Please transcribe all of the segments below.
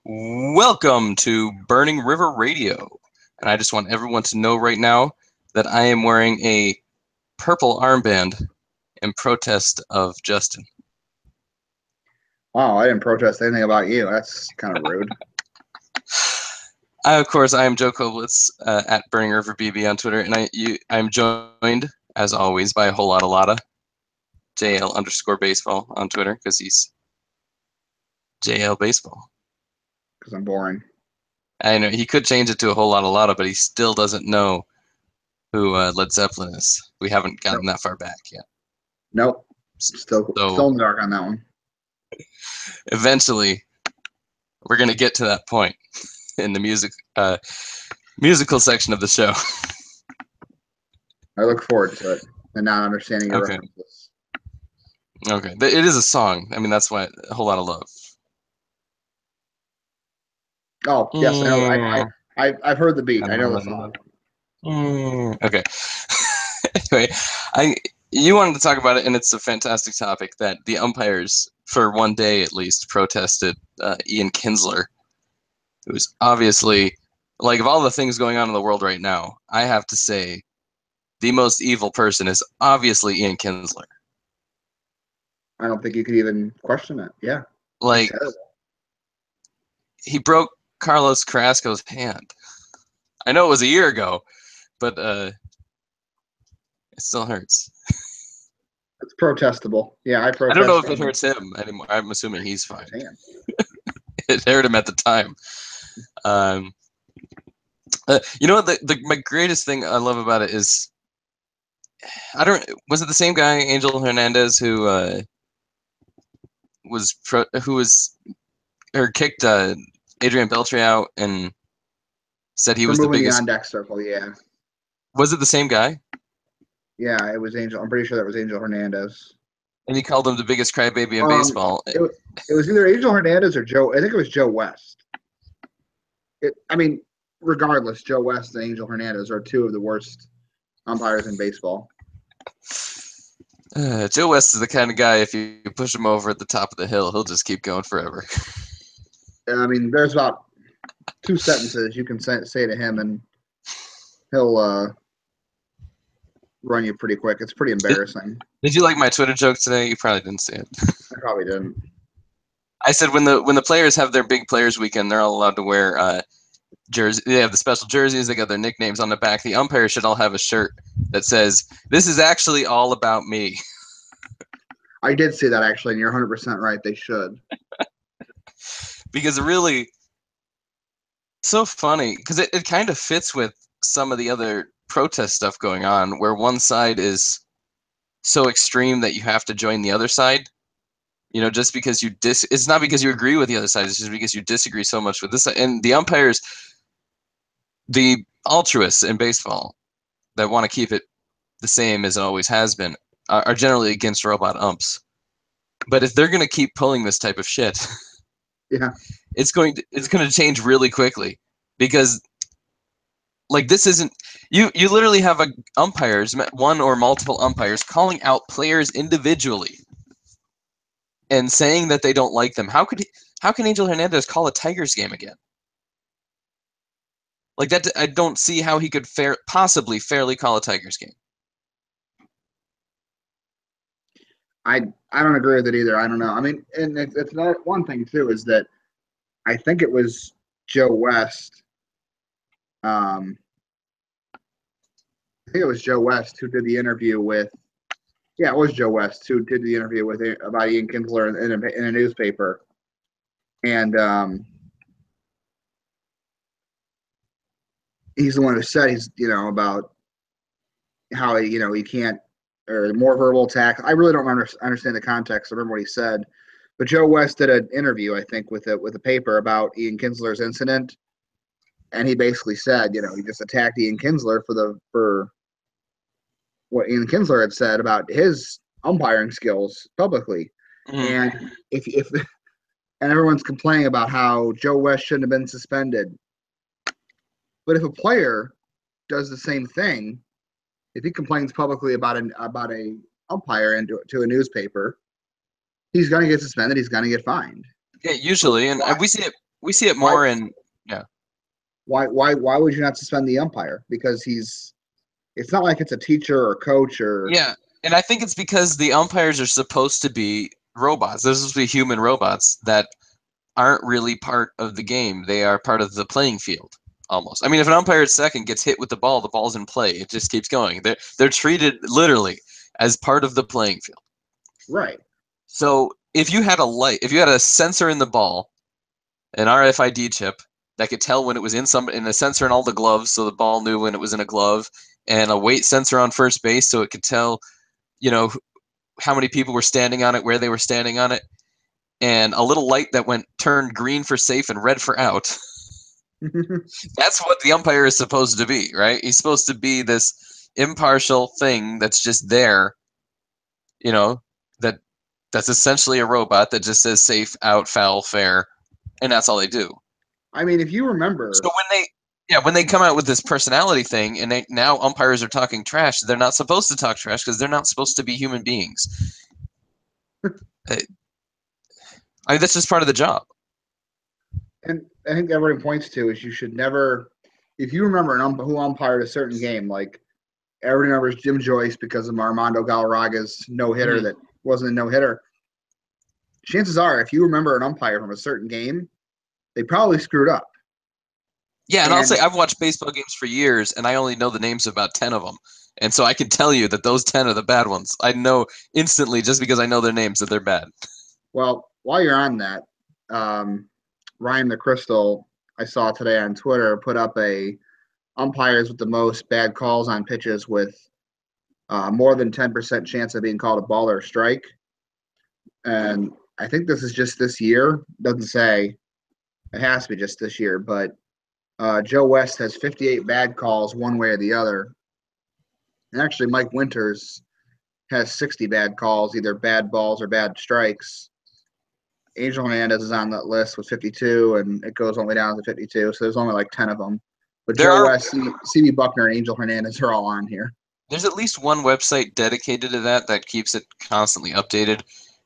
Welcome to Burning River Radio. And I just want everyone to know right now that I am wearing a purple armband in protest of Justin. Wow, I didn't protest anything about you. That's kind of rude. Of course, I am Joe Coblitz at Burning River BB on Twitter, and I'm joined, as always, by a whole lot of Lada, JL_baseball on Twitter, because he's JL Baseball. Because I'm boring. I know he could change it to a whole lot of Lada, but he still doesn't know who Led Zeppelin is. We haven't gotten that far back yet. Nope. Still in the dark on that one. Eventually, we're going to get to that point in the musical section of the show. I look forward to it and not understanding your references. Okay. It is a song. I mean, that's why a whole lot of love. Oh, yes, I know. I've heard the beat. I know the song. Okay. Anyway, you wanted to talk about it, and it's a fantastic topic that the umpires, for one day at least, protested Ian Kinsler, who's obviously, like, of all the things going on in the world right now, I have to say the most evil person is obviously Ian Kinsler. I don't think you could even question it. Yeah. Like, he broke Carlos Carrasco's hand. I know it was a year ago, but it still hurts. It's protestable. Yeah, I protest. I don't know if it hurts him anymore. I'm assuming he's fine. It hurt him at the time. You know what? My greatest thing I love about it is, was it the same guy, Angel Hernandez, who kicked Adrian Beltre out and said he was the biggest on deck circle? Yeah. Was it the same guy? Yeah, it was Angel. I'm pretty sure that was Angel Hernandez. And he called him the biggest crybaby in baseball. It was either Angel Hernandez or Joe. I think it was Joe West. Regardless, Joe West and Angel Hernandez are two of the worst umpires in baseball. Joe West is the kind of guy, if you push him over at the top of the hill, he'll just keep going forever. I mean, there's about 2 sentences you can say to him, and he'll run you pretty quick. It's pretty embarrassing. Did you like my Twitter joke today? You probably didn't see it. I probably didn't. I said when the players have their big players weekend, they're all allowed to wear jerseys. They have the special jerseys. They got their nicknames on the back. The umpires should all have a shirt that says, "This is actually all about me." I did see that, actually, and you're 100% right. They should. Because really, so funny, because it kind of fits with some of the other protest stuff going on, where one side is so extreme that you have to join the other side. You know, just because it's not because you agree with the other side, it's just because you disagree so much with this side. And the umpires, the altruists in baseball that want to keep it the same as it always has been, are generally against robot umps. But if they're going to keep pulling this type of shit, yeah, it's going to change really quickly, because like, this isn't, you literally have umpires, one or multiple umpires, calling out players individually and saying that they don't like them. How can Angel Hernandez call a Tigers game again? Like that, I don't see how he could possibly fairly call a Tigers game. I don't agree with it either. I don't know. I mean, and it's not one thing too, is that I think it was Joe West. I think it was Joe West who did the interview with. Yeah, it was Joe West who did the interview with about Ian Kinsler in a newspaper, and he's the one who said about how he can't, or more verbal attacks. I really don't understand the context. I remember what he said, but Joe West did an interview, I think, with a paper about Ian Kinsler's incident, and he basically said, he just attacked Ian Kinsler for what Ian Kinsler had said about his umpiring skills publicly. And if and everyone's complaining about how Joe West shouldn't have been suspended, but if a player does the same thing, if he complains publicly about a umpire and to a newspaper, he's going to get suspended. He's going to get fined. Yeah, usually, and we see it We see it Why more in yeah. why would you not suspend the umpire? Because it's not like it's a teacher or coach or Yeah, and I think it's because the umpires are supposed to be robots. They're supposed to be human robots that aren't really part of the game. They are part of the playing field almost. I mean, if an umpire at second gets hit with the ball's in play. It just keeps going. They're treated literally as part of the playing field. right. So if you had if you had a sensor in the ball, an RFID chip that could tell when it was in a sensor in all the gloves, so the ball knew when it was in a glove, and a weight sensor on first base, so it could tell, you know, how many people were standing on it, where they were standing on it, and a little light that turned green for safe and red for out. That's what the umpire is supposed to be, right? He's supposed to be this impartial thing that's just there, you know, that that's essentially a robot that just says safe, out, foul, fair, and that's all they do. I mean, if you remember, So when they come out with this personality thing, and now umpires are talking trash, they're not supposed to talk trash because they're not supposed to be human beings. I mean, that's just part of the job. and I think everybody points to is you should never, if you remember who umpired a certain game, like everybody remembers Jim Joyce because of Armando Galarraga's no hitter Mm-hmm. that wasn't a no hitter. Chances are, if you remember an umpire from a certain game, they probably screwed up. Yeah, and I'll And say I've watched baseball games for years, and I only know the names of about 10 of them. And so I can tell you that those 10 are the bad ones. I know instantly just because I know their names that they're bad. well, while you're on that, Ryan the Crystal, I saw today on Twitter, put up a umpires with the most bad calls on pitches with more than 10% chance of being called a ball or a strike. And I think this is just this year. Doesn't say. It has to be just this year. But Joe West has 58 bad calls one way or the other. And actually, Mike Winters has 60 bad calls, either bad balls or bad strikes. Angel Hernandez is on that list with 52, and it goes all the way down to 52. So there's only like 10 of them. But There Joe are West, CB Buckner, and Angel Hernandez are all on here. there's at least one website dedicated to that keeps it constantly updated.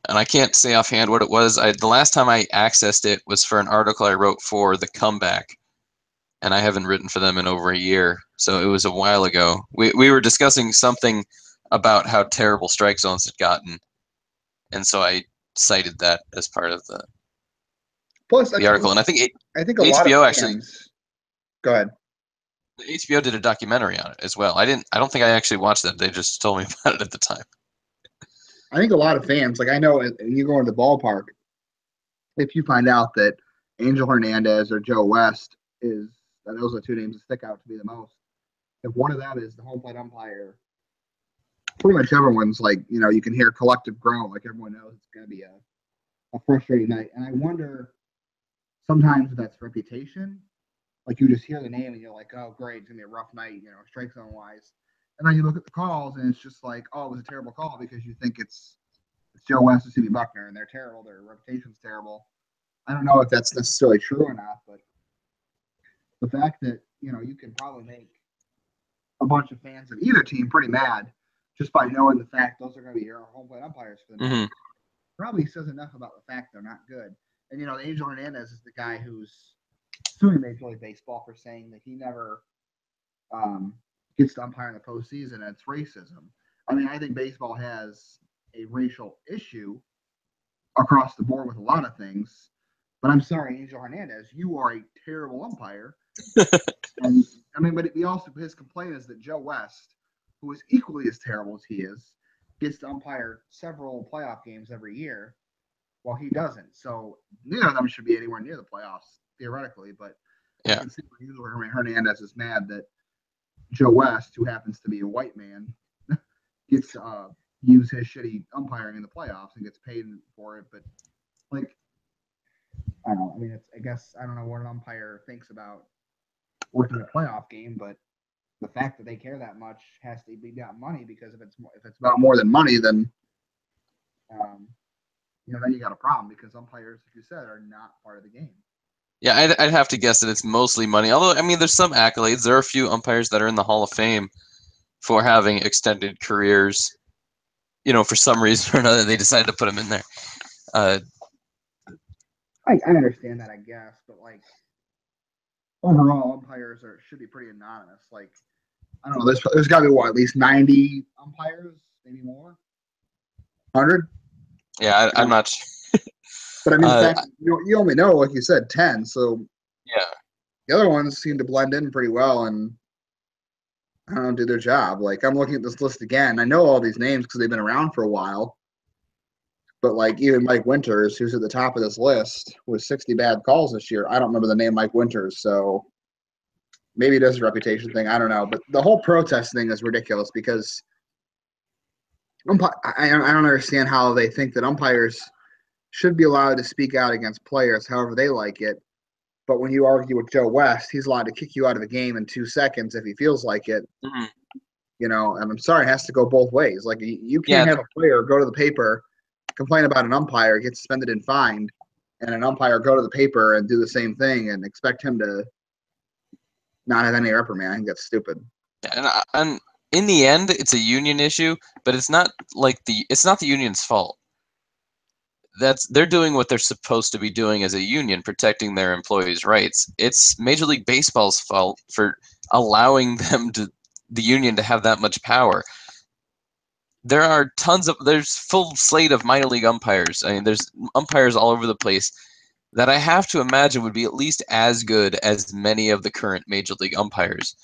And I can't say offhand what it was. The last time I accessed it was for an article I wrote for The Comeback, and I haven't written for them in over a year. So it was a while ago. We were discussing something about how terrible strike zones had gotten, and so I cited that as part of Plus, the article. And I think a lot of HBO actually fans. Go ahead. HBO did a documentary on it as well. I don't think I actually watched that. They just told me about it at the time. I think a lot of fans, like I know, you go into the ballpark, if you find out that Angel Hernandez or Joe West is, those are the two names that stick out to be the most. If one of them is the home plate umpire, pretty much everyone's like, you can hear collective groan. Like everyone knows it's going to be a frustrating night. And I wonder sometimes if that's reputation. Like you just hear the name and you're like, oh, great, it's going to be a rough night, strike zone wise. And then you look at the calls and it's just like, oh, it was a terrible call because you think it's Joe West or CB Buckner and they're terrible. Their reputation's terrible. I don't know if that's necessarily true or not, but the fact that, you can probably make a bunch of fans of either team pretty mad just by knowing the fact those are going to be your home plate umpires for the night probably says enough about the fact they're not good. And, Angel Hernandez is the guy who's suing Major League Baseball for saying that he never gets to umpire in the postseason, and it's racism. I mean, I think baseball has a racial issue across the board with a lot of things. But I'm sorry, Angel Hernandez, you are a terrible umpire. And I mean, but his complaint is that Joe West, who is equally as terrible as he is, gets to umpire several playoff games every year, while he doesn't. So neither of them should be anywhere near the playoffs theoretically. But I can see where Hernandez is mad that Joe West, who happens to be a white man, gets to use his shitty umpiring in the playoffs and gets paid for it. But like, I don't know. I mean, I guess I don't know what an umpire thinks about working a playoff game, but the fact that they care that much has to be about money, because if it's about more than money, then then you got a problem, because umpires, like you said, are not part of the game. Yeah, I'd have to guess that it's mostly money. Although, I mean, there's some accolades. There are a few umpires that are in the Hall of Fame for having extended careers. For some reason or another, they decided to put them in there. I understand that, I guess, but like overall, umpires should be pretty anonymous. Like I don't know, there's got to be what at least 90 umpires, maybe more, 100. Yeah, You I'm know? not. But I mean, the Uh, fact you only know, like you said, 10. So yeah, the other ones seem to blend in pretty well and I don't know, do their job. Like I'm looking at this list again. I know all these names because they've been around for a while. But like even Mike Winters, who's at the top of this list with 60 bad calls this year, I don't remember the name Mike Winters. So maybe it is a reputation thing. I don't know. But the whole protest thing is ridiculous because I don't understand how they think that umpires should be allowed to speak out against players however they like it. But when you argue with Joe West, he's allowed to kick you out of the game in 2 seconds if he feels like it. hmm And I'm sorry, it has to go both ways. Like you can't yeah, have a player go to the paper, complain about an umpire, get suspended and fined, and an umpire go to the paper and do the same thing and expect him to not have any reprimand. I think that's stupid. and in the end, it's a union issue, but it's not the union's fault. They're doing what they're supposed to be doing as a union, protecting their employees' rights. It's Major League Baseball's fault for allowing the union to have that much power. There's full slate of minor league umpires. I mean, there's umpires all over the place that I have to imagine would be at least as good as many of the current major league umpires.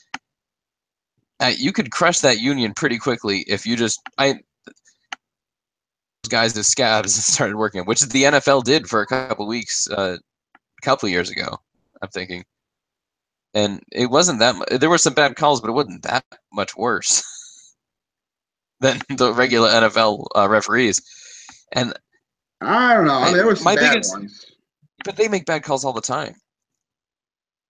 You could crush that union pretty quickly if you just guys as scabs started working, which the NFL did for a couple of weeks, a couple of years ago. I'm thinking, and it wasn't that. There were some bad calls, but it wasn't that much worse than the regular NFL referees. And I don't know. I mean, there was some my bad biggest, ones. but they make bad calls all the time.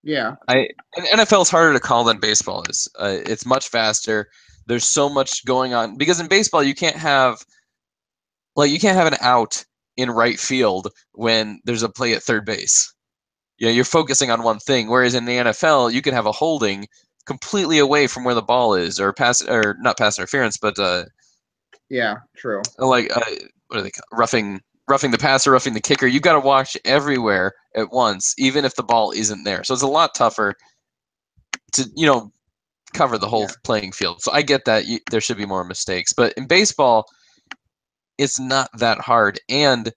Yeah. And NFL is harder to call than baseball is. It's much faster. There's so much going on because in baseball you can't have an out in right field when there's a play at third base. You're focusing on one thing. Whereas in the NFL, you can have a holding completely away from where the ball is, or not pass interference, but Yeah. True. like what are they roughing the passer, roughing the kicker. You've got to watch everywhere at once, even if the ball isn't there. So it's a lot tougher to cover the whole Yeah. playing field. So I get that there should be more mistakes, but in baseball, it's not that hard. And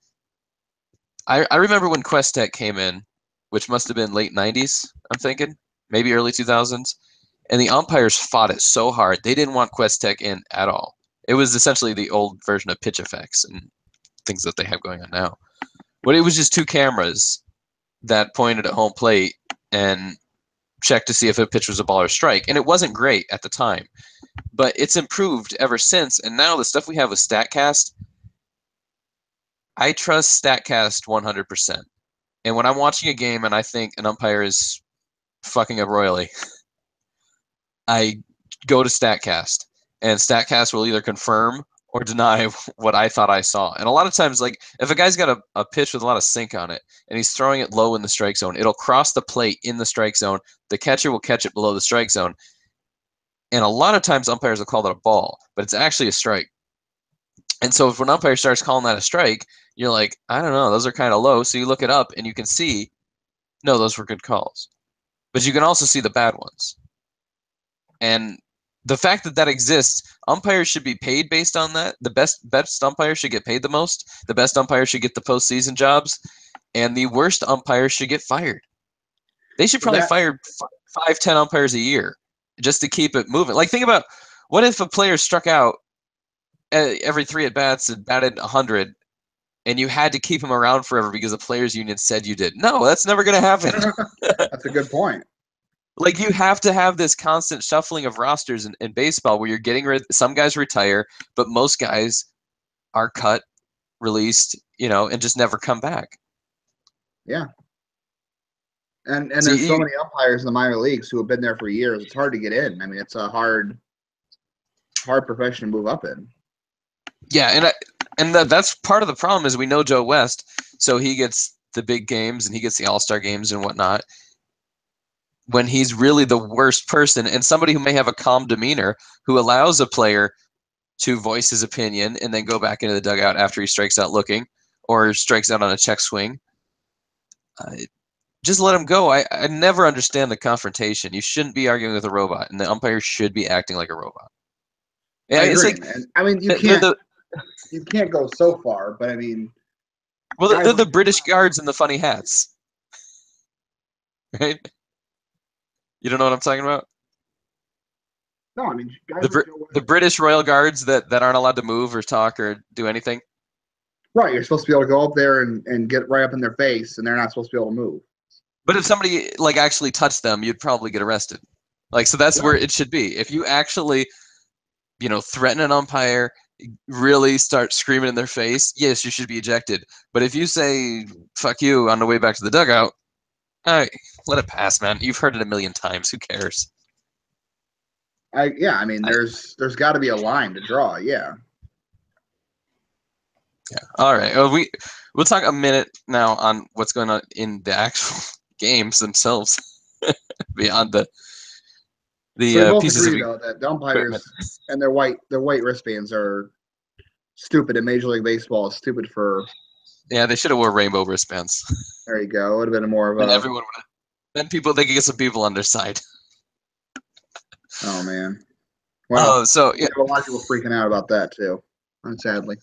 I remember when Questek came in, which must have been late '90s. I'm thinking maybe early 2000s, and the umpires fought it so hard they didn't want Questek in at all. It was essentially the old version of pitch effects and things that they have going on now. But it was just two cameras that pointed at home plate and checked to see if a pitch was a ball or strike, and it wasn't great at the time. But it's improved ever since, and now the stuff we have with StatCast, I trust StatCast 100%. And when I'm watching a game and I think an umpire is fucking up royally, I go to StatCast, and StatCast will either confirm or deny what I thought I saw. And a lot of times, like if a guy's got a pitch with a lot of sink on it and he's throwing it low in the strike zone, it'll cross the plate in the strike zone. The catcher will catch it below the strike zone. And a lot of times umpires will call that a ball, but it's actually a strike. And so if an umpire starts calling that a strike, you're like, I don't know, those are kind of low. So you look it up and you can see, no, those were good calls. But you can also see the bad ones. And the fact that that exists, umpires should be paid based on that. The best umpires should get paid the most. The best umpires should get the postseason jobs, and the worst umpires should get fired. They should Well, probably that fire 5, 10 umpires a year just to keep it moving. Like think about what if a player struck out every three at bats and batted 100, and you had to keep him around forever because the players' union said you did. No, that's never going to happen. that's a good point. Like you have to have this constant shuffling of rosters in baseball where you're getting rid. Some guys retire, but most guys are cut, released, and just never come back. Yeah. And So there's so many umpires in the minor leagues who have been there for years. It's hard to get in. I mean, it's a hard profession to move up in. yeah, that's part of the problem is we know Joe West, so he gets the big games and he gets the All-Star games and whatnot. When he's really the worst person and somebody who may have a calm demeanor who allows a player to voice his opinion and then go back into the dugout after he strikes out looking or strikes out on a check swing. just let him go. I never understand the confrontation. You shouldn't be arguing with a robot, and the umpire should be acting like a robot. Yeah, I it's agree, like man. I mean, they're you can't go so far, but I mean, well, guys they're the like Joe British West. guards in the funny hats, right? You don't know what I'm talking about? No, I mean, guys The like Joe the West. British royal guards that aren't allowed to move or talk or do anything. Right, you're supposed to be able to go up there and get right up in their face, and they're not supposed to be able to move. But if somebody like actually touched them, you'd probably get arrested. Like so that's where Right. it should be. If you actually, threaten an umpire, really start screaming in their face, yes, you should be ejected. But if you say fuck you on the way back to the dugout, all right, let it pass, man. You've heard it a million times. Who cares? I mean, there's got to be a line to draw. Yeah. Yeah. All right. Well, we'll talk a minute now on what's going on in the actual games themselves, beyond So we the both pieces of agree though that the equipment. umpires and their white wristbands are stupid, and Major League Baseball is stupid for. Yeah, they should have wore rainbow wristbands. There you go. It would have been more of Then a. everyone would have. Then they could get some people on their side. Oh man. Well, Oh, so we yeah, have a lot of people freaking out about that too, unsadly.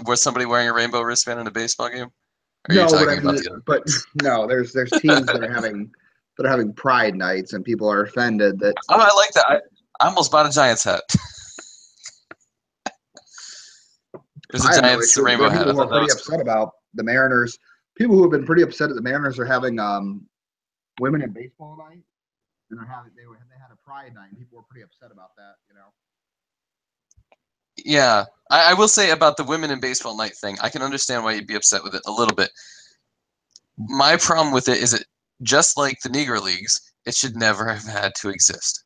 was somebody wearing a rainbow wristband in a baseball game? Or are you No, but I talking mean, about the other? but no, there's teams that are having pride nights, and people are offended that. Oh, I like that. I almost bought a Giants hat. It was a I have no Giants issue. There rainbow are hat. people I who are thought that pretty was cool. upset about the Mariners. People who have been pretty upset that the Mariners are having women in baseball night, and they had a pride night, and people were pretty upset about that. Yeah, I will say about the women in baseball night thing. I can understand why you'd be upset with it a little bit. My problem with it is it just like the Negro Leagues, it should never have had to exist.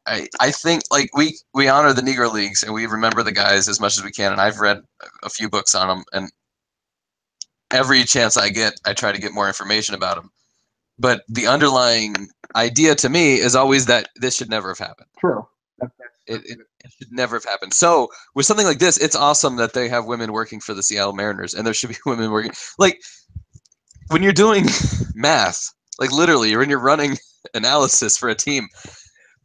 I think like we honor the Negro Leagues and we remember the guys as much as we can, and I've read a few books on them, and every chance I get, I try to get more information about them. But the underlying idea to me is always that this should never have happened. True. It should never have happened. So with something like this, it's awesome that they have women working for the Seattle Mariners, and there should be women working. Like when you're doing math, like literally, when you're running analysis for a team,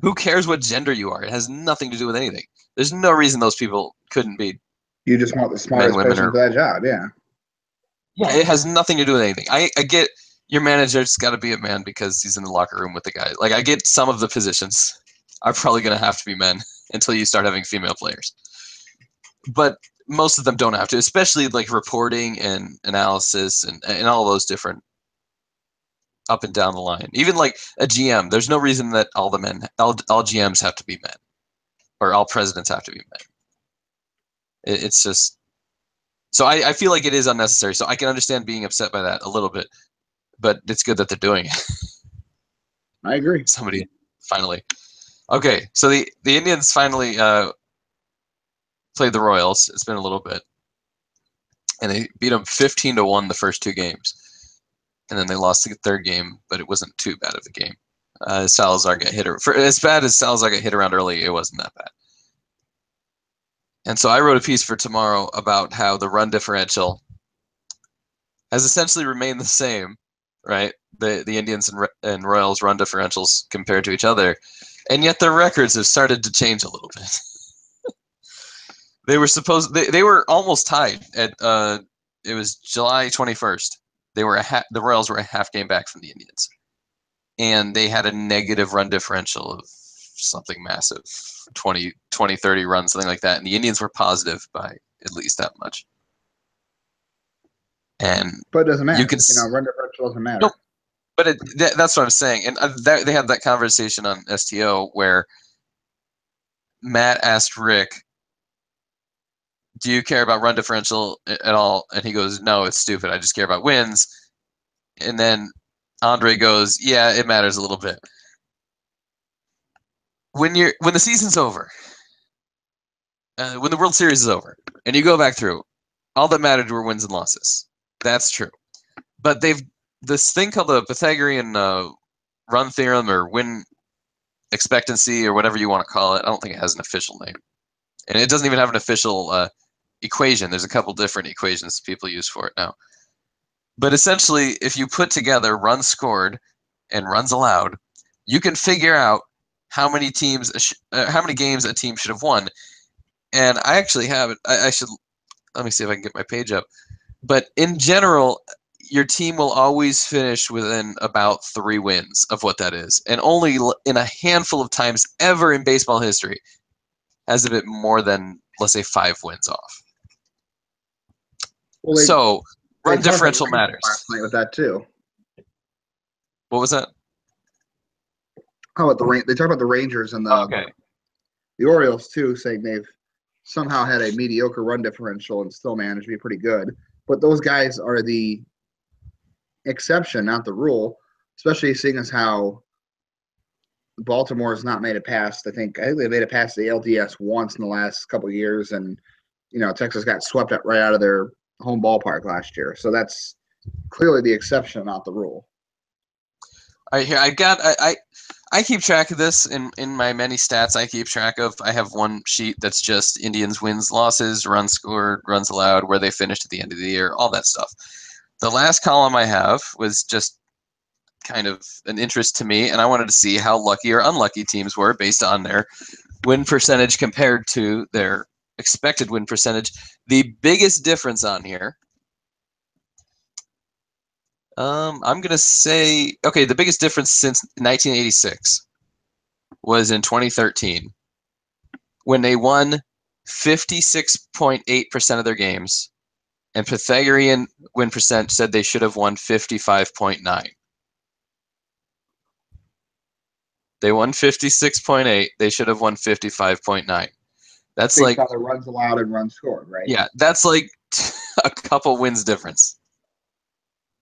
who cares what gender you are? It has nothing to do with anything. There's no reason those people couldn't be You just want the men, smartest women, person or for that job. Yeah. yeah. It has nothing to do with anything. I get your manager's got to be a man because he's in the locker room with the guy. Like I get some of the positions are probably going to have to be men until you start having female players, but most of them don't have to, especially like reporting and analysis and all those different up and down the line. Even like a GM, there's no reason that all GMs have to be men or all presidents have to be men. It's just so I feel like it is unnecessary. So I can understand being upset by that a little bit, but it's good that they're doing it. I agree. Somebody finally. Okay, so the Indians finally played the Royals. It's been a little bit, and they beat them 15-1 the first two games, and then they lost the third game, but it wasn't too bad of a game. Salazar got hit for as bad as Salazar got hit around early. It wasn't that bad. And so I wrote a piece for tomorrow about how the run differential has essentially remained the same, right? The Indians and Royals run differentials compared to each other, and yet their records have started to change a little bit. They were almost tied at it was July 21st. The Royals were a half game back from the Indians, and they had a negative run differential of something massive, 20, 30 runs, something like that, and the Indians were positive by at least that much. And But it doesn't you matter. can Run differential doesn't matter. nope, but that's what I'm saying. And they had that conversation on STO where Matt asked Rick, do you care about run differential at all? And he goes, no, it's stupid. I just care about wins. And then Andre goes, yeah, it matters a little bit. When the season's over, when the World Series is over, and you go back through, all that mattered were wins and losses. That's true. But they've this thing called the Pythagorean run theorem or win expectancy or whatever you want to call it. I don't think it has an official name. And it doesn't even have an official equation. There's a couple different equations people use for it now. But essentially, if you put together runs scored and runs allowed, you can figure out how many how many games a team should have won. And I actually have it. I should let me see if I can get my page up. But in general, your team will always finish within about 3 wins of what that is, and only in a handful of times ever in baseball history has it been more than, let's say, 5 wins off. Well, So they run talked about differential Rangers matters. last night with that too. What was that? How about they talked about the Rangers and Okay. the Orioles too, saying they've somehow had a mediocre run differential and still managed to be pretty good. But those guys are the exception, not the rule, especially seeing as how Baltimore has not made it past. I think they made it past the LDS once in the last couple of years, and Texas got swept right out of their home ballpark last year. So that's clearly the exception, not the rule. I keep track of this in my many stats. I keep track of. I have one sheet that's just Indians wins, losses, runs scored, runs allowed, where they finished at the end of the year, all that stuff. The last column I have was just kind of an interest to me, and I wanted to see how lucky or unlucky teams were based on their win percentage compared to their expected win percentage. The biggest difference on here, I'm gonna say, okay, the biggest difference since 1986 was in 2013 when they won 56.8% of their games, and Pythagorean win percent said they should have won 55.9. They won 56.8. They should have won 55.9. That's based like, on the runs allowed and runs scored, right? yeah, that's like a couple wins difference.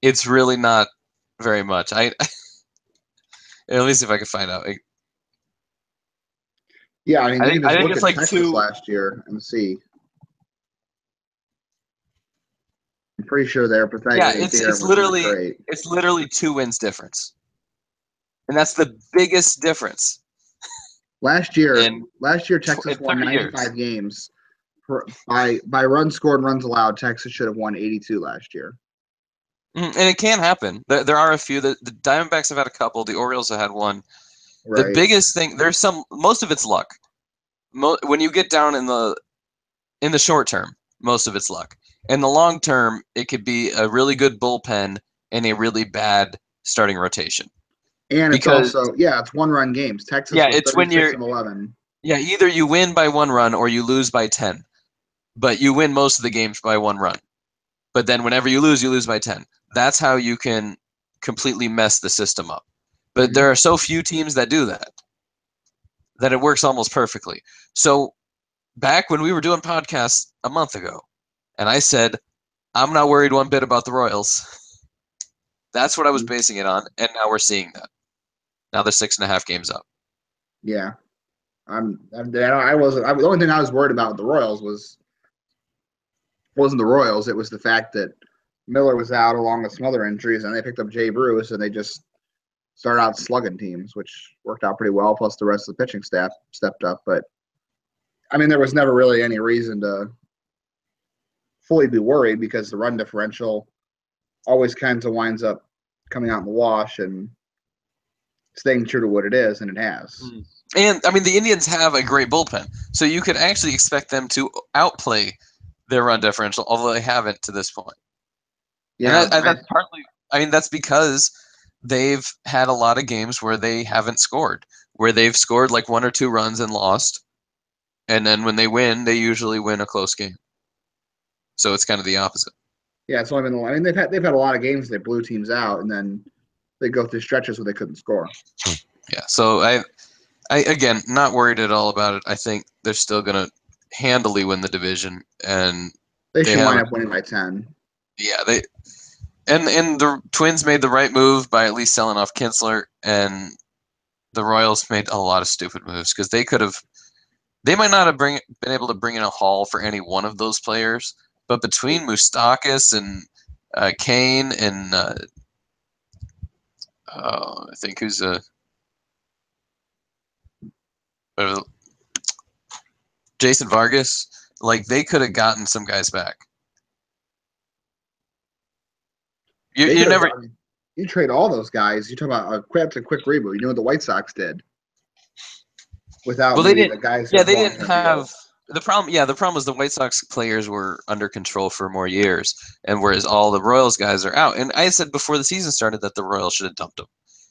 It's really not very much. Let me see if I can find out. Yeah, I mean, you can I just think look it's at like Texas two. last year and see. I'm pretty sure their Yeah, Pythagorean theorem was not great. it's literally 2 wins difference, and that's the biggest difference Last year, in Texas won 30 years. 95 games. By runs scored and runs allowed, Texas should have won 82 last year. And it can happen. There are a few. The Diamondbacks have had a couple. The Orioles have had one. The Right. biggest thing, most of it's luck. When you get down in the short term, most of it's luck. In the long term, it could be a really good bullpen and a really bad starting rotation. And it's Because also, yeah, it's one-run games. Texas yeah, was it's when 36 you're and 11. yeah, either you win by 1 run or you lose by 10. But you win most of the games by 1 run. But then whenever you lose by 10. That's how you can completely mess the system up. But there are so few teams that do that it works almost perfectly. So back when we were doing podcasts a month ago, and I said, I'm not worried one bit about the Royals. That's what I was basing it on, and now we're seeing that. Now they're 6.5 games up. Yeah. I wasn't. The only thing I was worried about with the Royals wasn't the Royals. It was the fact that Miller was out along with some other injuries, and they picked up Jay Bruce, and they just started out slugging teams, which worked out pretty well. Plus, the rest of the pitching staff stepped up. But I mean, there was never really any reason to fully be worried because the run differential always kind of winds up coming out in the wash and staying true to what it is, and it has. And I mean, the Indians have a great bullpen, so you could actually expect them to outplay their run differential, although they haven't to this point. Yeah, And that's partly, I mean, that's because they've had a lot of games where they haven't scored, where they've scored like 1 or 2 runs and lost, and then when they win, they usually win a close game. So it's kind of the opposite. yeah. It's only been. I mean, they've had a lot of games they blew teams out, and then they go through stretches where they couldn't score. Yeah. So I again not worried at all about it. I think they're still gonna handily win the division, and They they should wind have, up winning by 10. yeah, they and the Twins made the right move by at least selling off Kinsler, and the Royals made a lot of stupid moves because they might not have been able to bring in a haul for any one of those players, but between Moustakas and Kane and I think who's Jason Vargas, like they could have gotten some guys back. They you could have. never. I mean, you trade all those guys. You talk about a quick reboot. You know what the White Sox did without Well, they maybe the didn't. guys Yeah, have they long didn't term have deals. the problem. Yeah, the problem was the White Sox players were under control for more years, and whereas all the Royals guys are out. And I said before the season started that the Royals should have dumped them.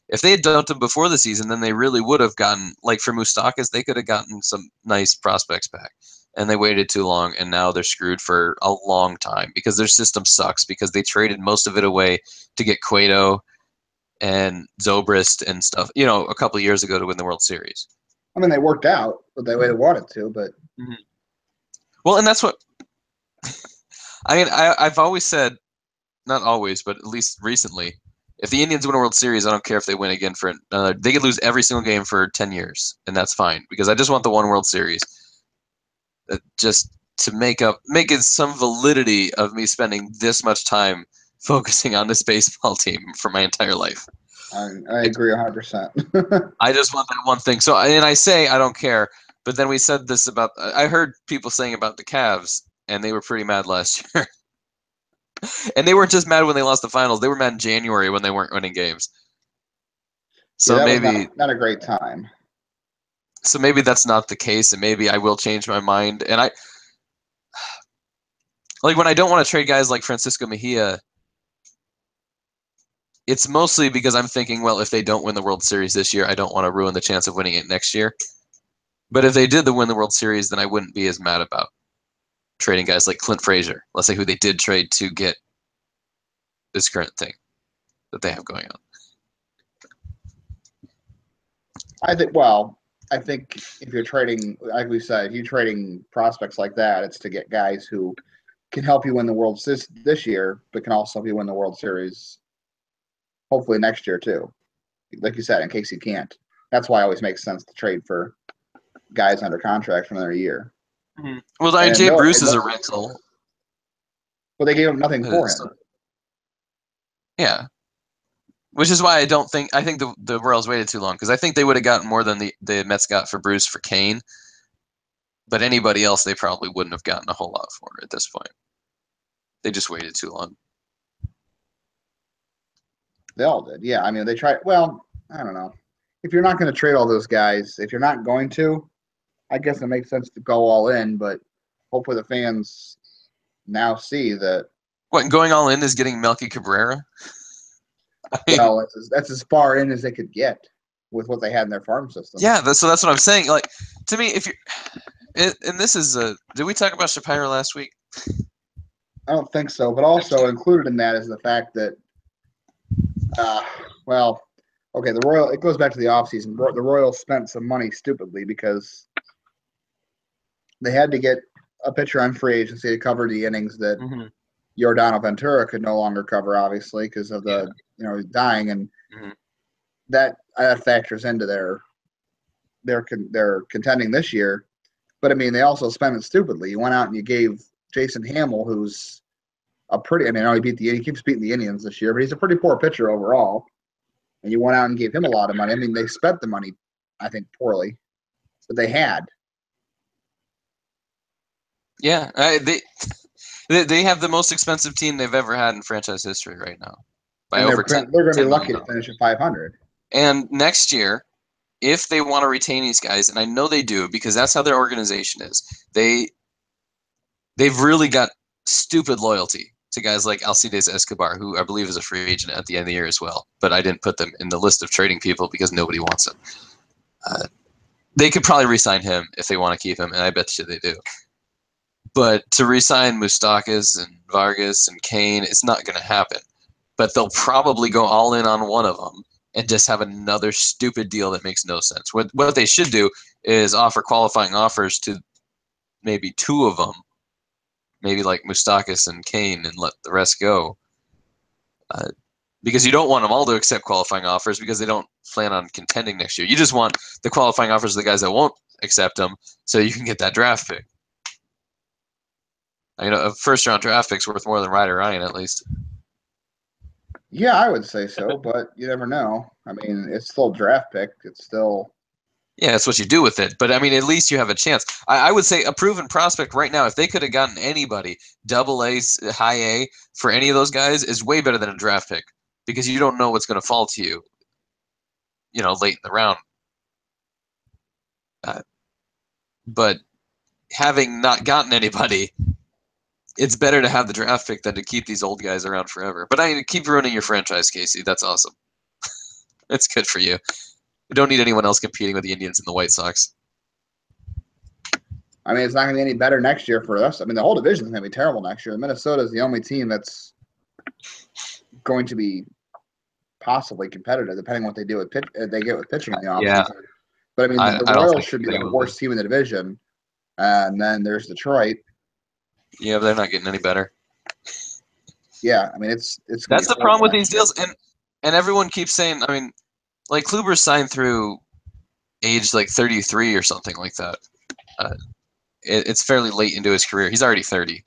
If they had dumped him before the season, then they really would have gotten, like for Moustakas, they could have gotten some nice prospects back. And they waited too long, and now they're screwed for a long time because their system sucks because they traded most of it away to get Cueto and Zobrist and stuff, a couple of years ago to win the World Series. I mean, they worked out the way they wanted to, but Mm-hmm. Well, and that's what I mean. I've always said, not always, but at least recently, if the Indians win a World Series, I don't care if they win again for they could lose every single game for 10 years, and that's fine because I just want the one World Series. Just to make it some validity of me spending this much time focusing on this baseball team for my entire life. I agree 100%. I just want that one thing. So, and I say I don't care, but then we said this about. I heard people saying about the Cavs, and they were pretty mad last year. And they weren't just mad when they lost the finals; they were mad in January when they weren't winning games. Yeah, So that was maybe, not a great time. so maybe that's not the case, and maybe I will change my mind. And I like when I don't want to trade guys like Francisco Mejia. It's mostly because I'm thinking, well, if they don't win the World Series this year, I don't want to ruin the chance of winning it next year. But if they did win the World Series, then I wouldn't be as mad about trading guys like Clint Frazier, let's say, who they did trade to get this current thing that they have going on. I think. Well, I think if you're trading, like we said, if you're trading prospects like that, it's to get guys who can help you win the World this year, but can also help you win the World Series hopefully next year too. Like you said, in case you can't. That's why it always makes sense to trade for guys under contract for another year. Mm-hmm. Well, I mean, And Jay Miller, Bruce is a rental. well, they gave him nothing for So, him. yeah. Which is why I think the Royals waited too long because I think they would have gotten more than the Mets got for Bruce for Kane. But anybody else, they probably wouldn't have gotten a whole lot for at this point. They just waited too long. They all did. Yeah, I mean, they tried. Well, I don't know. If you're not going to trade all those guys, if you're not going to, I guess it makes sense to go all in. But hopefully, the fans now see that. What, going all in is getting Melky Cabrera? I mean, Well, that's as far in as they could get with what they had in their farm system. yeah, that's what I'm saying. Like, to me, if you and this is did we talk about Shapiro last week? I don't think so. But also included in that is the fact that, uh, well, okay, it goes back to the offseason. The Royals spent some money stupidly because they had to get a pitcher on free agency to cover the innings that Mm-hmm. Yordano Ventura could no longer cover, obviously, because of the dying, and Mm-hmm. that factors into their contending this year. But I mean, they also spent it stupidly. You went out and you gave Jason Hamill, who's a pretty. I mean, I know he keeps beating the Indians this year, but he's a pretty poor pitcher overall. And you went out and gave him a lot of money. I mean, they spent the money, I think, poorly, but they had. Yeah, they have the most expensive team they've ever had in franchise history right now by And over 10, they're going to be $10 million. lucky to finish at 500. And next year, if they want to retain these guys, and I know they do because that's how their organization is, they've really got stupid loyalty to guys like Alcides Escobar, who I believe is a free agent at the end of the year as well. But I didn't put them in the list of trading people because nobody wants him. They could probably re-sign him if they want to keep him, and I bet you they do. But to re-sign Moustakas and Vargas and Kane, it's not going to happen. But they'll probably go all in on one of them and just have another stupid deal that makes no sense. What they should do is offer qualifying offers to maybe two of them, maybe like Moustakas and Kane, and let the rest go. Because you don't want them all to accept qualifying offers because they don't plan on contending next year. You just want the qualifying offers of the guys that won't accept them so you can get that draft pick. A first-round draft pick's worth more than Ryder Ryan, at least. Yeah, I would say so, but you never know. I mean, it's still a draft pick. It's still Yeah, that's what you do with it. But I mean, at least you have a chance. I would say a proven prospect right now, if they could have gotten anybody, double A, high A, for any of those guys, is way better than a draft pick because you don't know what's going to fall to you, late in the round. But having not gotten anybody, it's better to have the draft pick than to keep these old guys around forever. But I mean, keep ruining your franchise, Casey. That's awesome. It's good for you. You don't need anyone else competing with the Indians and the White Sox. I mean, it's not going to be any better next year for us. I mean, the whole division is going to be terrible next year. Minnesota is the only team that's going to be possibly competitive, depending on what they do with they get with pitching in the offseason. Yeah. But I mean, the I don't Royals think should be they the will worst team in the division, and then there's Detroit. Yeah, but they're not getting any better. Yeah, I mean, it's That's the problem with these deals, and everyone keeps saying. I mean, like Kluber signed through age like 33 or something like that. It's fairly late into his career. He's already 30,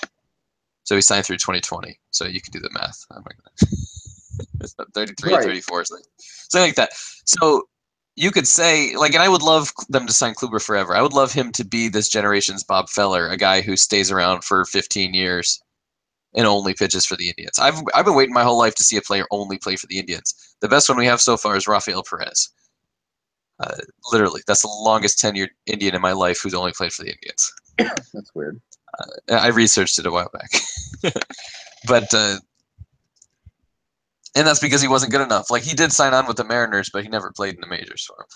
so he signed through 2020. So you can do the math. Oh my God. It's 33, right. 34, something like that. So you could say, like, and I would love them to sign Kluber forever. I would love him to be this generation's Bob Feller, a guy who stays around for 15 years and only pitches for the Indians. I've been waiting my whole life to see a player only play for the Indians. The best one we have so far is Rafael Perez. Literally, that's the longest tenured Indian in my life who's only played for the Indians. That's weird. I researched it a while back, but and that's because he wasn't good enough. Like he did sign on with the Mariners, but he never played in the majors for them.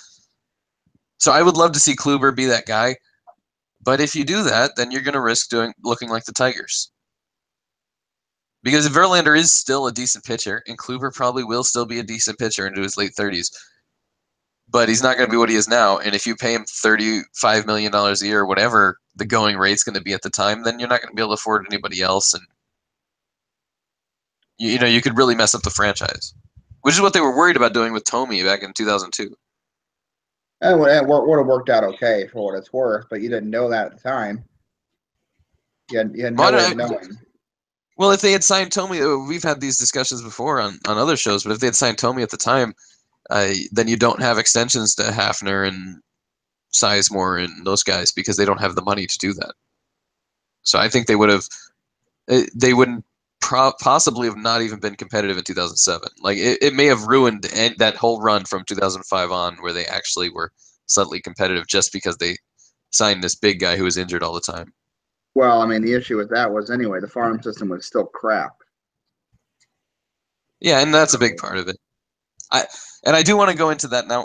So I would love to see Kluber be that guy, but if you do that, then you're going to risk looking like the Tigers. Because if Verlander is still a decent pitcher, and Kluber probably will still be a decent pitcher into his late 30s, but he's not going to be what he is now. And if you pay him $35 million a year, or whatever the going rate's going to be at the time, then you're not going to be able to afford anybody else. And you could really mess up the franchise, which is what they were worried about doing with Tomey back in 2002. And it would have worked out okay for what it's worth, but you didn't know that at the time. You had no way of knowing. Well, if they had signed Tomey, we've had these discussions before on other shows, but if they had signed Tomey at the time, then you don't have extensions to Hafner and Sizemore and those guys because they don't have the money to do that. So I think they wouldn't possibly have not even been competitive in 2007. Like it may have ruined that whole run from 2005 on where they actually were slightly competitive just because they signed this big guy who was injured all the time. Well, I mean, the issue with that was anyway, the farm system was still crap. Yeah, and that's a big part of it. I do want to go into that now.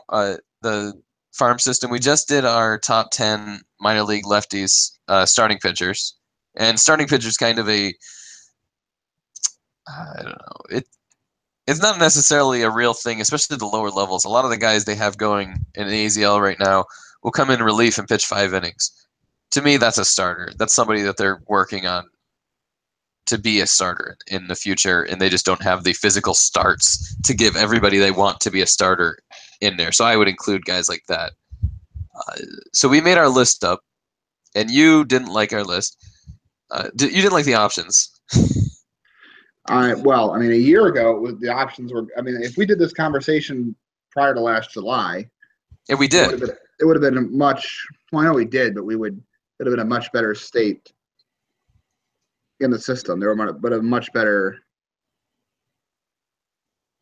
The farm system. We just did our top 10 minor league lefties starting pitchers, and starting pitchers kind of I don't know. It's not necessarily a real thing, especially the lower levels. A lot of the guys they have going in the AZL right now will come in relief and pitch 5 innings. To me, that's a starter. That's somebody that they're working on to be a starter in the future, and they just don't have the physical starts to give everybody they want to be a starter in there. So I would include guys like that. So we made our list up, and you didn't like our list. You didn't like the options. Well, I mean, a year ago, the options were. I mean, if we did this conversation prior to last July, and we did, it would have been a much. Well, I know we did, but it would have been a much better state in the system. There were but a much better.